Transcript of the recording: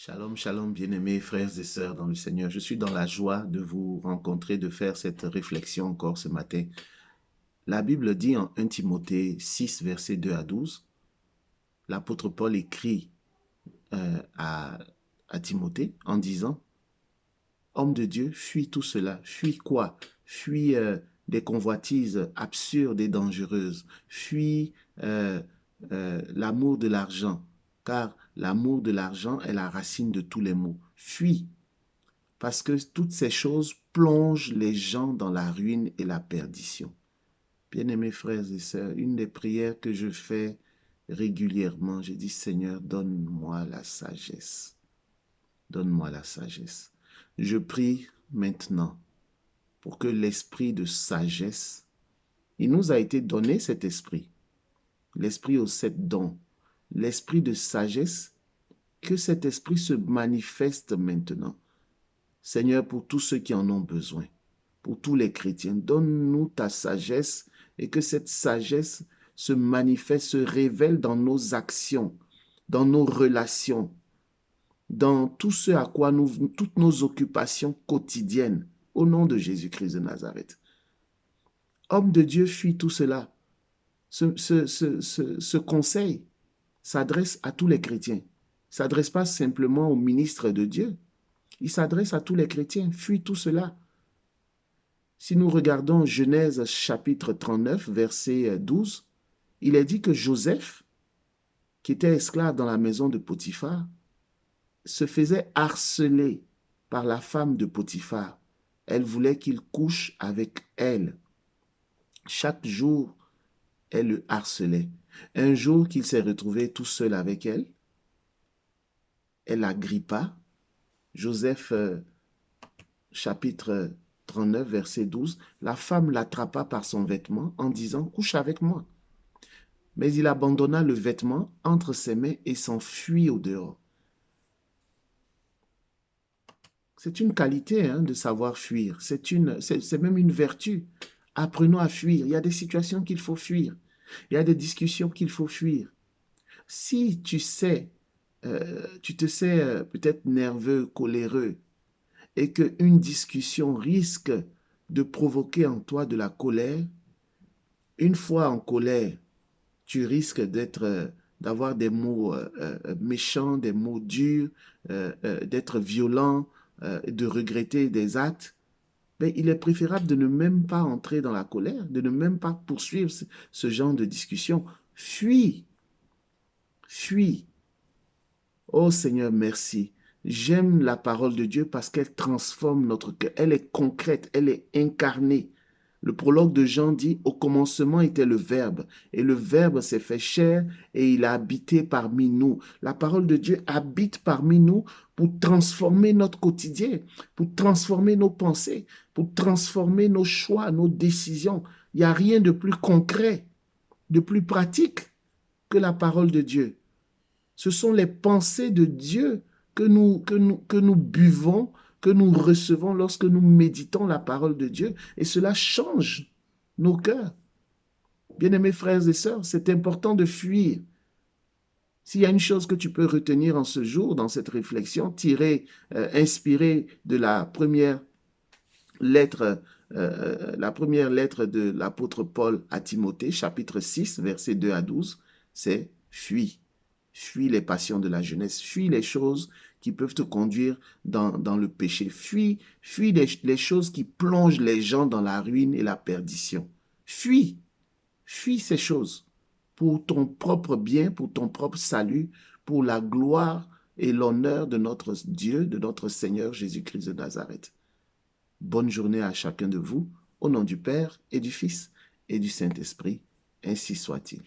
Shalom, shalom, bien-aimés frères et sœurs dans le Seigneur. Je suis dans la joie de vous rencontrer, de faire cette réflexion encore ce matin. La Bible dit en 1 Timothée 6, versets 2 à 12, l'apôtre Paul écrit euh, à, à Timothée en disant, homme de Dieu, fuis tout cela. Fuis quoi? Fuis des convoitises absurdes et dangereuses. Fuis l'amour de l'argent, car l'amour de l'argent est la racine de tous les maux. Fuis. Parce que toutes ces choses plongent les gens dans la ruine et la perdition. Bien-aimés frères et sœurs, une des prières que je fais régulièrement, je dis Seigneur, donne-moi la sagesse. Donne-moi la sagesse. Je prie maintenant pour que l'esprit de sagesse, il nous a été donné cet esprit, l'esprit aux 7 dons, l'esprit de sagesse, que cet esprit se manifeste maintenant. Seigneur, pour tous ceux qui en ont besoin, pour tous les chrétiens, donne-nous ta sagesse et que cette sagesse se manifeste, se révèle dans nos actions, dans nos relations, dans tout ce à quoi toutes nos occupations quotidiennes, au nom de Jésus-Christ de Nazareth. Homme de Dieu, fuis tout cela. Ce conseil s'adresse à tous les chrétiens. Il ne s'adresse pas simplement aux ministres de Dieu. Il s'adresse à tous les chrétiens. Fuis tout cela. Si nous regardons Genèse chapitre 39, verset 12, il est dit que Joseph, qui était esclave dans la maison de Potiphar, se faisait harceler par la femme de Potiphar. Elle voulait qu'il couche avec elle. Chaque jour, elle le harcelait. Un jour qu'il s'est retrouvé tout seul avec elle, elle l'agrippa. Joseph, chapitre 39, verset 12, la femme l'attrapa par son vêtement en disant « Couche avec moi ». Mais il abandonna le vêtement entre ses mains et s'enfuit au dehors. C'est une qualité de savoir fuir. C'est même une vertu. Apprenons à fuir. Il y a des situations qu'il faut fuir. Il y a des discussions qu'il faut fuir. Si tu sais, tu te sais peut-être nerveux, coléreux, et qu'une discussion risque de provoquer en toi de la colère, une fois en colère, tu risques d'avoir des mots méchants, des mots durs, d'être violent, de regretter des actes. Mais il est préférable de ne même pas entrer dans la colère, de ne même pas poursuivre ce genre de discussion. Fuis, fuis. Oh Seigneur, merci. J'aime la parole de Dieu parce qu'elle transforme notre cœur. Elle est concrète, elle est incarnée. Le prologue de Jean dit, au commencement était le Verbe, et le Verbe s'est fait chair, et il a habité parmi nous. La parole de Dieu habite parmi nous pour transformer notre quotidien, pour transformer nos pensées, pour transformer nos choix, nos décisions. Il n'y a rien de plus concret, de plus pratique que la parole de Dieu. Ce sont les pensées de Dieu que nous buvons, que nous recevons lorsque nous méditons la parole de Dieu. Et cela change nos cœurs. Bien-aimés frères et sœurs, c'est important de fuir. S'il y a une chose que tu peux retenir en ce jour, dans cette réflexion, inspirée de la première lettre de l'apôtre Paul à Timothée, chapitre 6, versets 2 à 12, c'est « fuis ». Fuis les passions de la jeunesse, fuis les choses qui peuvent te conduire dans le péché, fuis les choses qui plongent les gens dans la ruine et la perdition. Fuis ces choses pour ton propre bien, pour ton propre salut, pour la gloire et l'honneur de notre Dieu, de notre Seigneur Jésus-Christ de Nazareth. Bonne journée à chacun de vous, au nom du Père et du Fils et du Saint-Esprit, ainsi soit-il.